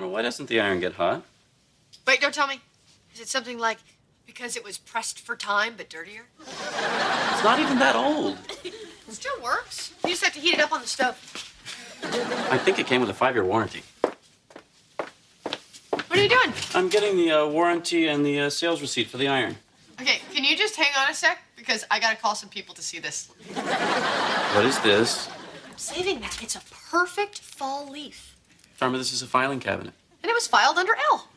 Dharma, why doesn't the iron get hot? Wait, don't tell me. Is it something like because it was pressed for time but dirtier? It's not even that old. It still works. You just have to heat it up on the stove. I think it came with a 5-year warranty. What are you doing? I'm getting the warranty and the sales receipt for the iron. Okay, can you just hang on a sec? Because I gotta call some people to see this. What is this? I'm saving that. It's a perfect fall leaf. Dharma, this is a filing cabinet. And it was filed under L.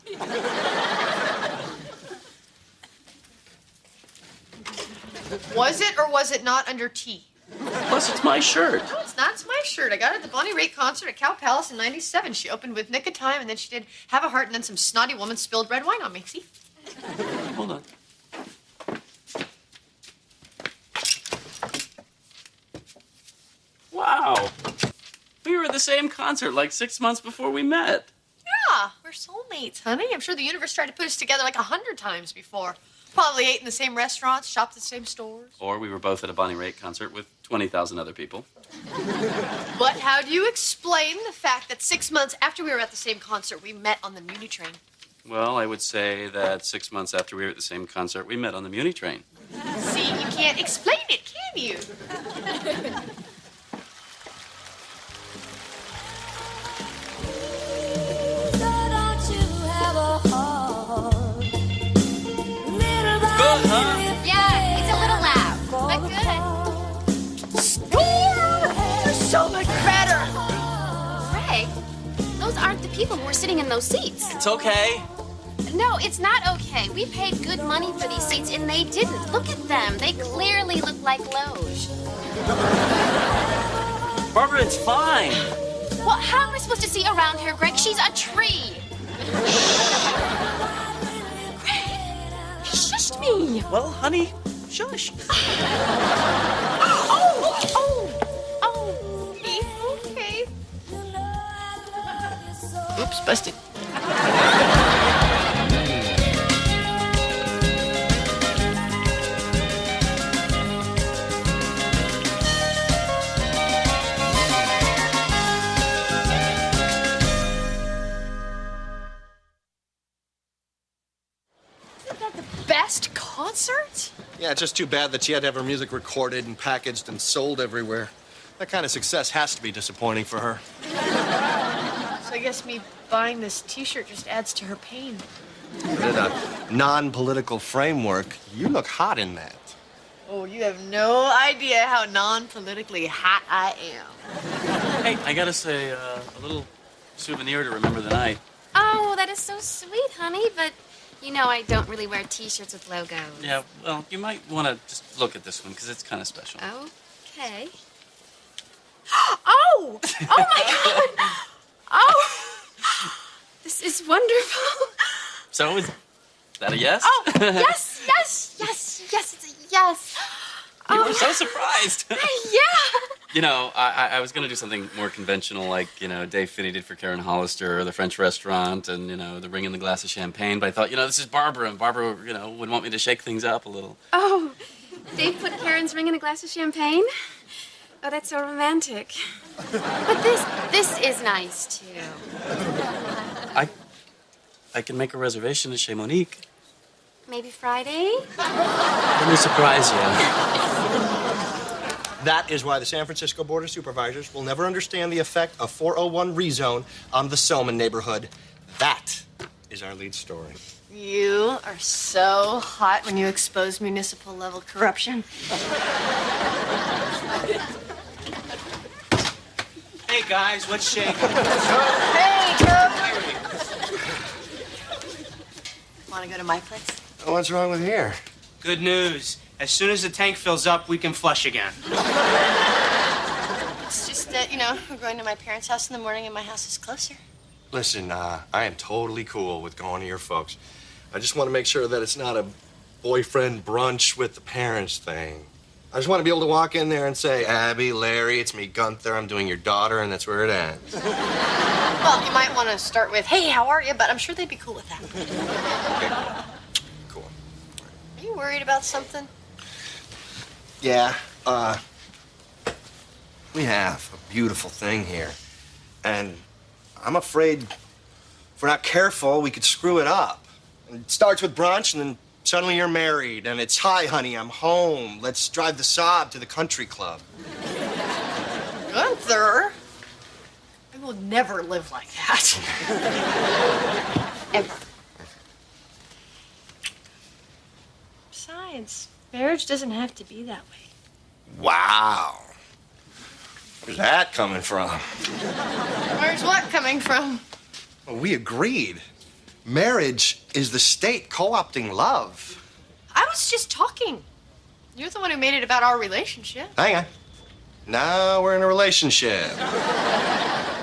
Was it or was it not under T? Plus, it's my shirt. No, it's not. It's my shirt. I got it at the Bonnie Raitt concert at Cow Palace in '97. She opened with Nick of Time, and then she did Have a Heart, and then some snotty woman spilled red wine on me. See? Hold on. Wow. We were at the same concert like 6 months before we met. Yeah, we're soulmates, honey. I'm sure the universe tried to put us together like 100 times before. Probably ate in the same restaurants, shopped at the same stores. Or we were both at a Bonnie Raitt concert with 20,000 other people. But how do you explain the fact that 6 months after we were at the same concert, we met on the Muni train? Well, I would say that 6 months after we were at the same concert, we met on the Muni train. See, you can't explain it, can you? Good, huh? Yeah, it's a little loud, but good. You're so much better. Greg, those aren't the people who are sitting in those seats. It's okay. No, it's not okay. We paid good money for these seats, and they didn't. Look at them. They clearly look like loge. Barbara, it's fine. Well, how am I supposed to see around her, Greg? She's a tree. Greg, you shushed me. Well, honey, shush. Okay. Oops, busted. Best concert? Yeah, it's just too bad that she had to have her music recorded and packaged and sold everywhere. That kind of success has to be disappointing for her. So I guess me buying this T-shirt just adds to her pain. In a non-political framework, you look hot in that. Oh, you have no idea how non-politically hot I am. Hey, I gotta say, a little souvenir to remember the night. Oh, that is so sweet, honey, but you know I don't really wear T-shirts with logos. Yeah, well, you might want to just look at this one, because it's kind of special. Okay. Oh! Oh, my God! Oh! This is wonderful. So, is that a yes? Oh, yes, yes, yes, yes, it's a yes. You were so surprised. Yeah. You know, I was going to do something more conventional, like, you know, Dave Finney did for Karen Hollister, or the French restaurant, and, you know, the ring in the glass of champagne. But I thought, you know, this is Barbara, and Barbara, you know, would want me to shake things up a little. Oh, Dave put Karen's ring in a glass of champagne? Oh, that's so romantic. But this is nice, too. I can make a reservation at Chez Monique. Maybe Friday? Let me surprise you. That is why the San Francisco Board of Supervisors will never understand the effect of 401 rezone on the Selman neighborhood. That is our lead story. You are so hot when you expose municipal level corruption. Hey guys, what's shaking? Hey, Joe! Want to go to my place? What's wrong with here? Good news. As soon as the tank fills up, we can flush again. It's just that, you know, we're going to my parents' house in the morning and my house is closer. Listen, I am totally cool with going to your folks. I just want to make sure that it's not a boyfriend brunch with the parents thing. I just want to be able to walk in there and say, Abby, Larry, it's me, Gunther, I'm doing your daughter, and that's where it ends. Well, you might want to start with, hey, how are you? But I'm sure they'd be cool with that. Okay. Cool. Are you worried about something? Yeah, we have a beautiful thing here. And I'm afraid If we're not careful, we could screw it up. And it starts with brunch, and then suddenly you're married, and it's, hi, honey, I'm home. Let's drive the Saab to the country club. Gunther, I will never live like that. Ever. Besides, marriage doesn't have to be that way. Wow. Where's that coming from? Where's what coming from? Well, we agreed. Marriage is the state co-opting love. I was just talking. You're the one who made it about our relationship. Hang on. Now we're in a relationship.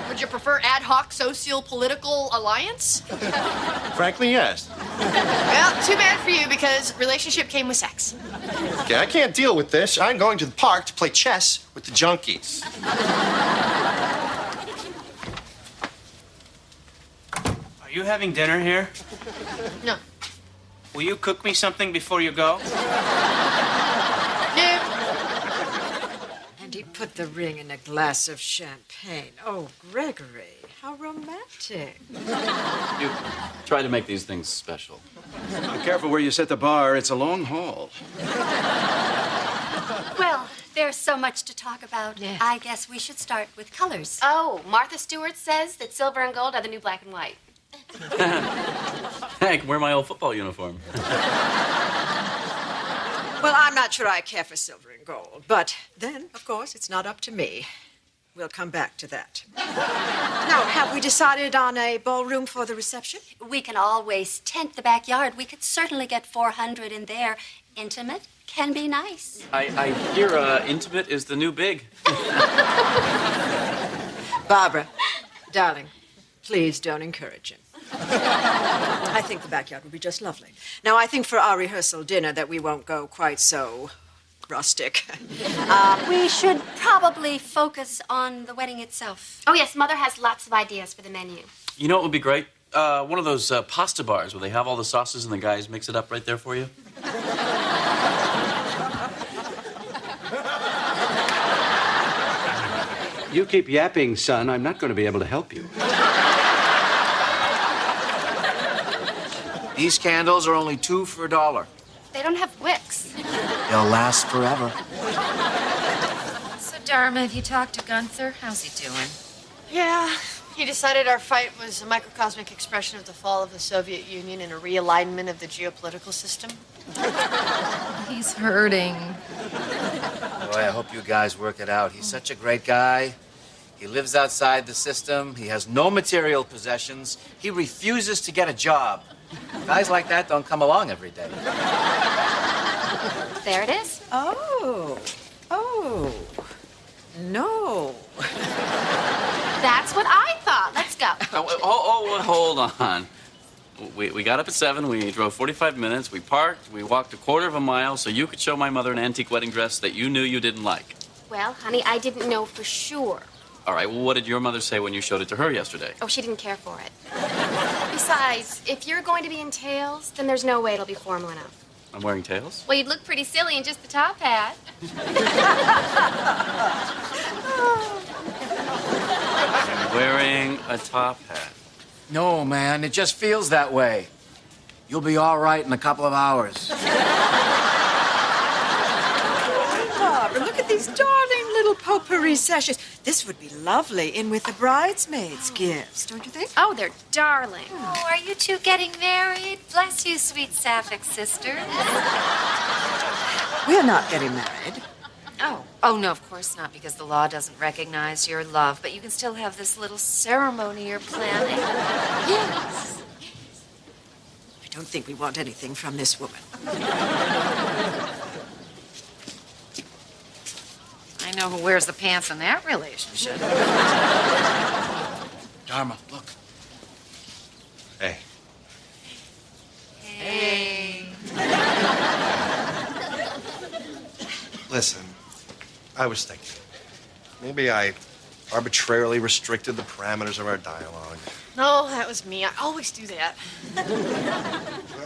Would you prefer ad hoc socio-political alliance? Frankly, yes. Well, too bad for you because relationship came with sex. Okay, I can't deal with this. I'm going to the park to play chess with the junkies. Are you having dinner here? No. Will you cook me something before you go? No. And he put the ring in a glass of champagne. Oh, Gregory, how romantic. You try to make these things special. Be careful where you set the bar. It's a long haul. Well, there's so much to talk about. Yeah. I guess we should start with colors. Oh, Martha Stewart says that silver and gold are the new black and white. Hank, wear my old football uniform. Well, I'm not sure I care for silver and gold, but then, of course, it's not up to me. We'll come back to that. Now, have we decided on a ballroom for the reception? We can always tent the backyard. We could certainly get 400 in there. Intimate can be nice. I hear intimate is the new big. Barbara, darling, please don't encourage him. I think the backyard would be just lovely. Now, I think for our rehearsal dinner that we won't go quite so rustic. We should probably focus on the wedding itself. Oh, yes, Mother has lots of ideas for the menu. You know what would be great? One of those pasta bars where they have all the sauces and the guys mix it up right there for you. You keep yapping, son. I'm not going to be able to help you. These candles are only 2 for $1. They don't have wicks. They'll last forever. So, Dharma, have you talked to Gunther? How's he doing? Yeah, he decided our fight was a microcosmic expression of the fall of the Soviet Union and a realignment of the geopolitical system. He's hurting. Boy, I hope you guys work it out. He's such a great guy. He lives outside the system. He has no material possessions. He refuses to get a job. Guys like that don't come along every day. There it is. Oh, no. That's what I thought. Let's go. Hold on. We got up at 7, we drove 45 minutes, we parked, we walked a quarter of a mile so you could show my mother an antique wedding dress that you knew you didn't like. Well, honey, I didn't know for sure. All right, well, what did your mother say when you showed it to her yesterday? Oh, she didn't care for it. Besides, if you're going to be in tails, then there's no way it'll be formal enough. I'm wearing tails? Well, you'd look pretty silly in just the top hat. I'm wearing a top hat. No, man, it just feels that way. You'll be all right in a couple of hours. Barbara, look at these darling little potpourri sashes. This would be lovely in with the bridesmaids' gifts, don't you think? Oh, they're darling. Oh, are you two getting married? Bless you, sweet Sapphic sisters. We're not getting married. Oh, no, of course not, because the law doesn't recognize your love, but you can still have this little ceremony you're planning. Yes. I don't think we want anything from this woman. I know who wears the pants in that relationship. Dharma, look. Hey. Hey. Listen, I was thinking, maybe I arbitrarily restricted the parameters of our dialogue. No, that was me. I always do that.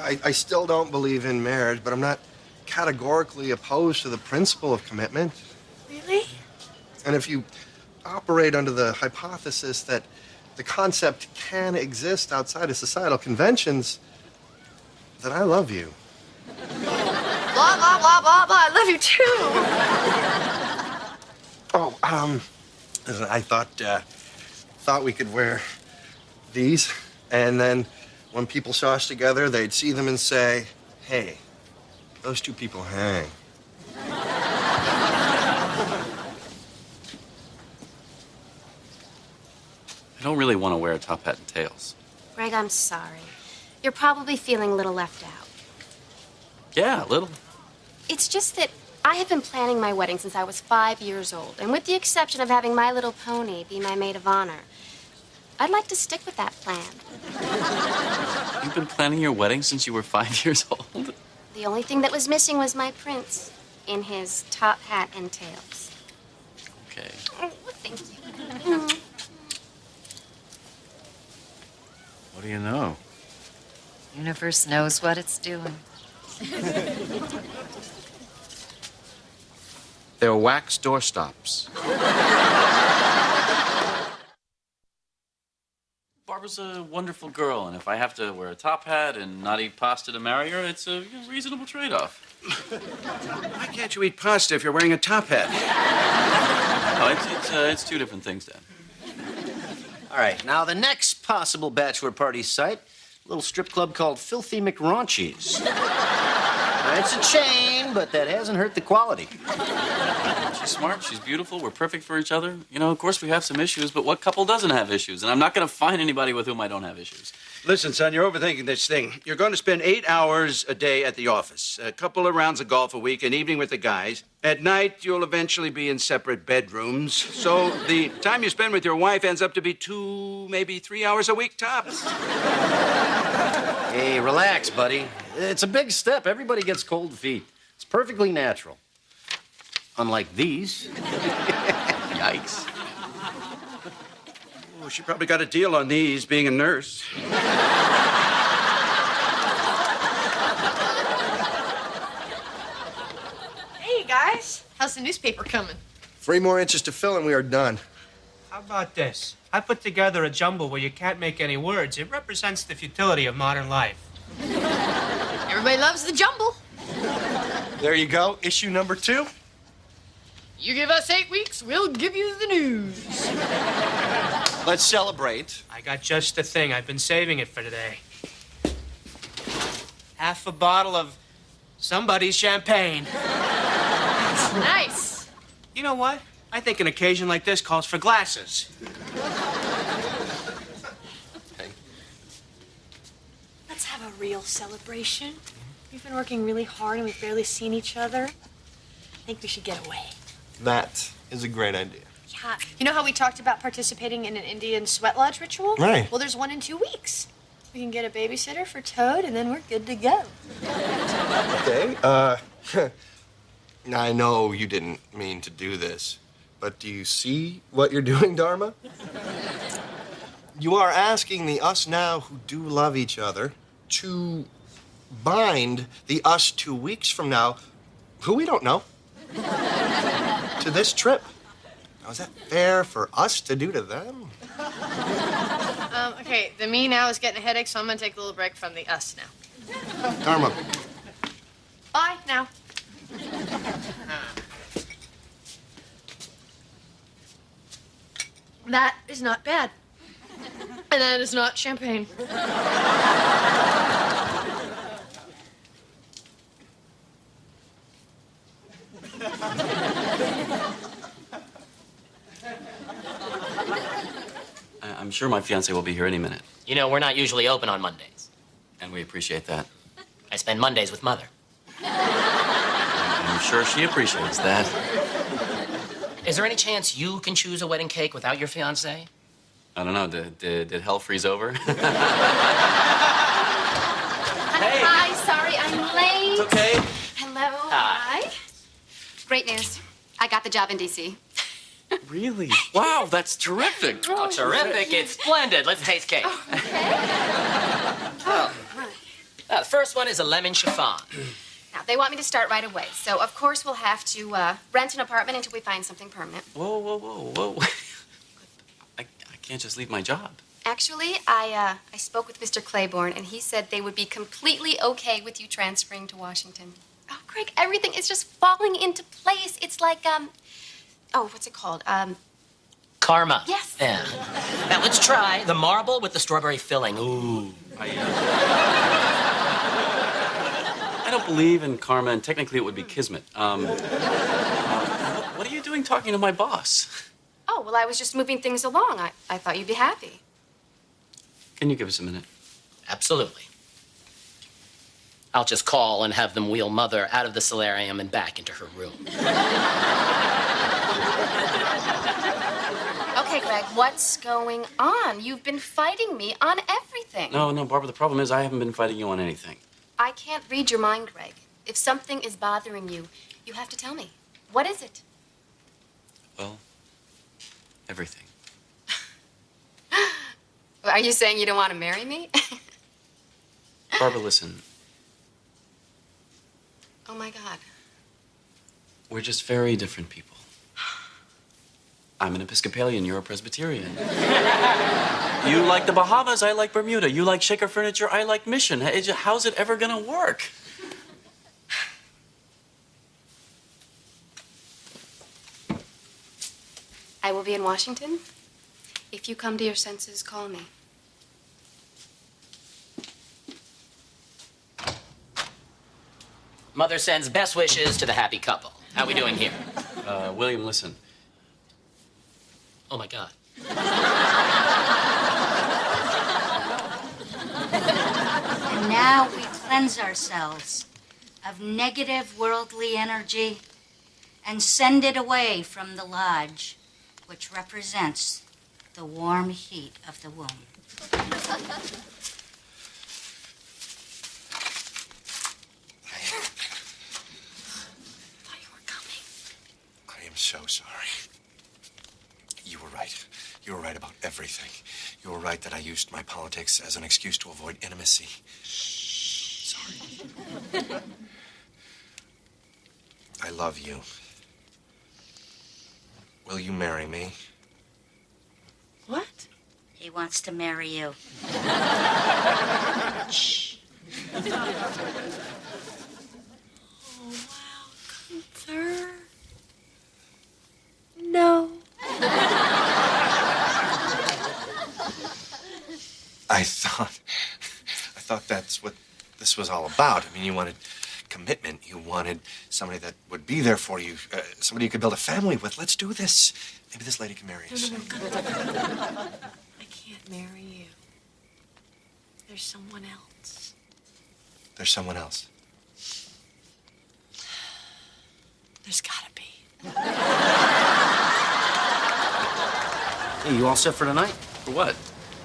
I still don't believe in marriage, but I'm not categorically opposed to the principle of commitment. Really? And if you operate under the hypothesis that the concept can exist outside of societal conventions, then I love you. Blah, blah, blah, blah, blah. I love you too. Listen, I thought we could wear these, and then when people saw us together, they'd see them and say, hey, those two people hang. I don't really want to wear a top hat and tails. Greg, I'm sorry. You're probably feeling a little left out. Yeah, a little. It's just that I have been planning my wedding since I was 5 years old, and with the exception of having My Little Pony be my maid of honor, I'd like to stick with that plan. You've been planning your wedding since you were 5 years old? The only thing that was missing was my prince in his top hat and tails. Okay. Oh, thank you. What do you know? Universe knows what it's doing. They're wax doorstops. Barbara's a wonderful girl, and if I have to wear a top hat and not eat pasta to marry her, it's a reasonable trade-off. Why can't you eat pasta if you're wearing a top hat? No, it's two different things, Dan. All right, now the next possible bachelor party site, a little strip club called Filthy McRaunchies. Now, it's a chain, but that hasn't hurt the quality. She's smart, she's beautiful, we're perfect for each other. You know, of course we have some issues, but what couple doesn't have issues? And I'm not going to find anybody with whom I don't have issues. Listen, son, you're overthinking this thing. You're going to spend 8 hours a day at the office, a couple of rounds of golf a week, an evening with the guys. At night, you'll eventually be in separate bedrooms. So the time you spend with your wife ends up to be 2, maybe 3 hours a week tops. Hey, relax, buddy. It's a big step. Everybody gets cold feet. It's perfectly natural. Unlike these. Yikes. Oh, she probably got a deal on these, being a nurse. Hey, guys. How's the newspaper coming? 3 more inches to fill and we are done. How about this? I put together a jumble where you can't make any words. It represents the futility of modern life. Everybody loves the jumble. There you go, issue number 2. You give us 8 weeks, we'll give you the news. Let's celebrate. I got just the thing. I've been saving it for today. Half a bottle of somebody's champagne. Nice. You know what? I think an occasion like this calls for glasses. Let's have a real celebration. We've been working really hard and we've barely seen each other. I think we should get away. That is a great idea. Yeah. You know how we talked about participating in an Indian sweat lodge ritual? Right. Well, there's one in 2 weeks. We can get a babysitter for Toad and then we're good to go. Okay, I know you didn't mean to do this, but do you see what you're doing, Dharma? You are asking the us now who do love each other to bind the us 2 weeks from now, who we don't know, to this trip. Now, is that fair for us to do to them? Okay, the me now is getting a headache, so I'm gonna take a little break from the us now. Dharma. Bye now. That is not bad. And that is not champagne. I'm sure my fiancée will be here any minute. You know, we're not usually open on Mondays. And we appreciate that. I spend Mondays with Mother. I'm sure she appreciates that. Is there any chance you can choose a wedding cake without your fiancée? I don't know, did hell freeze over? Hi, sorry I'm late. Okay. Hello. Hi. Great news. I got the job in D.C. Really? Wow, that's terrific. Oh, terrific. It's splendid. Let's taste cake. Oh. The first one is a lemon chiffon. Now, they want me to start right away, so of course we'll have to rent an apartment until we find something permanent. Whoa. I can't just leave my job. Actually, I spoke with Mr. Claiborne, and he said they would be completely okay with you transferring to Washington. Oh, Greg, everything is just falling into place. It's like, what's it called? Karma. Yes. Yeah. Now let's try the marble with the strawberry filling. Ooh. I don't believe in karma, and technically it would be kismet. What are you doing talking to my boss? Oh, well, I was just moving things along. I thought you'd be happy. Can you give us a minute? Absolutely. I'll just call and have them wheel Mother out of the solarium and back into her room. Okay, Greg, what's going on? You've been fighting me on everything. No, Barbara, the problem is I haven't been fighting you on anything. I can't read your mind, Greg. If something is bothering you, you have to tell me. What is it? Well, everything. Are you saying you don't want to marry me? Barbara, listen. Oh, my God. We're just very different people. I'm an Episcopalian, you're a Presbyterian. You like the Bahamas, I like Bermuda. You like shaker furniture, I like Mission. How's it ever gonna work? I will be in Washington. If you come to your senses, call me. Mother sends best wishes to the happy couple. How we doing here? William, listen. Oh, my God. And now we cleanse ourselves of negative worldly energy and send it away from the lodge, which represents the warm heat of the womb. I am so sorry. You were right. You were right about everything. You were right that I used my politics as an excuse to avoid intimacy. Sorry. I love you. Will you marry me? What? He wants to marry you. Shh. Oh, wow, Gunther. No. I thought that's what this was all about. I mean, you wanted commitment. You wanted somebody that would be there for you, somebody you could build a family with. Let's do this. Maybe this lady can marry us. No, Gunther. I can't marry you. There's someone else. There's someone else. There's gotta be. Hey, you all set for tonight? For what?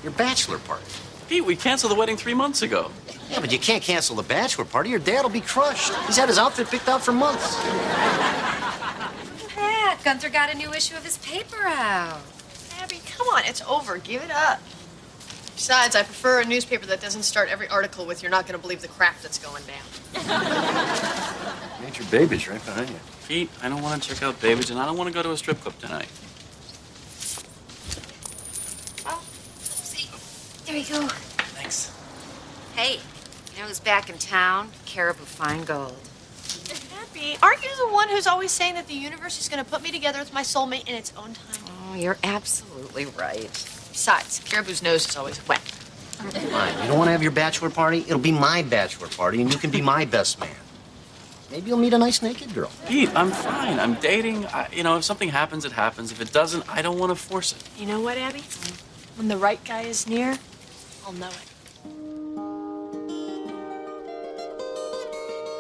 Your bachelor party. Pete, we canceled the wedding 3 months ago. Yeah, but you can't cancel the bachelor party. Your dad will be crushed. He's had his outfit picked out for months. Pat, Gunther got a new issue of his paper out. Abby, come on, it's over. Give it up. Besides, I prefer a newspaper that doesn't start every article with "You're not going to believe the crap that's going down." Major Baby's right behind you. Pete, I don't want to check out Babbage, and I don't want to go to a strip club tonight. There you go. Thanks. Hey, you know who's back in town? Caribou Feingold. Abby, aren't you the one who's always saying that the universe is going to put me together with my soulmate in its own time? Oh, you're absolutely right. Besides, Caribou's nose is always wet. Fine. You don't want to have your bachelor party? It'll be my bachelor party, and you can be my best man. Maybe you'll meet a nice naked girl. Pete, I'm fine. I'm dating. If something happens, it happens. If it doesn't, I don't want to force it. You know what, Abby? When the right guy is near, I'll know it.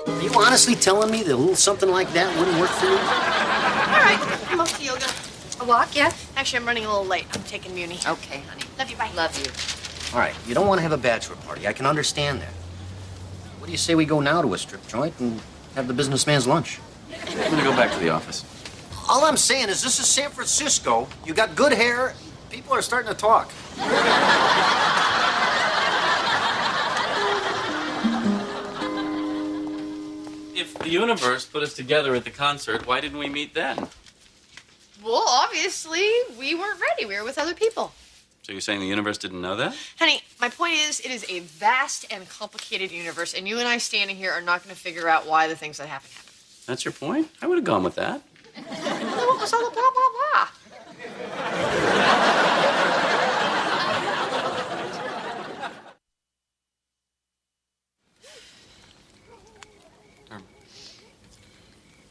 Are you honestly telling me that a little something like that wouldn't work for you? All right, I'm off to yoga. A walk, yeah? Actually, I'm running a little late. I'm taking Muni. Okay, honey. Love you, bye. Love you. All right, you don't want to have a bachelor party. I can understand that. What do you say we go now to a strip joint and have the businessman's lunch? I'm going to go back to the office. All I'm saying is this is San Francisco. You got good hair. People are starting to talk. If the universe put us together at the concert, why didn't we meet then? Well, obviously, we weren't ready. We were with other people. So you're saying the universe didn't know that? Honey, my point is, it is a vast and complicated universe, and you and I standing here are not going to figure out why the things that happen happen. That's your point? I would have gone with that. What was all the blah, blah, blah?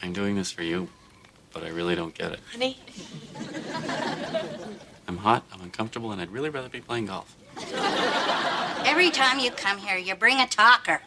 I'm doing this for you, but I really don't get it. Honey? I'm hot, I'm uncomfortable, and I'd really rather be playing golf. Every time you come here, you bring a talker.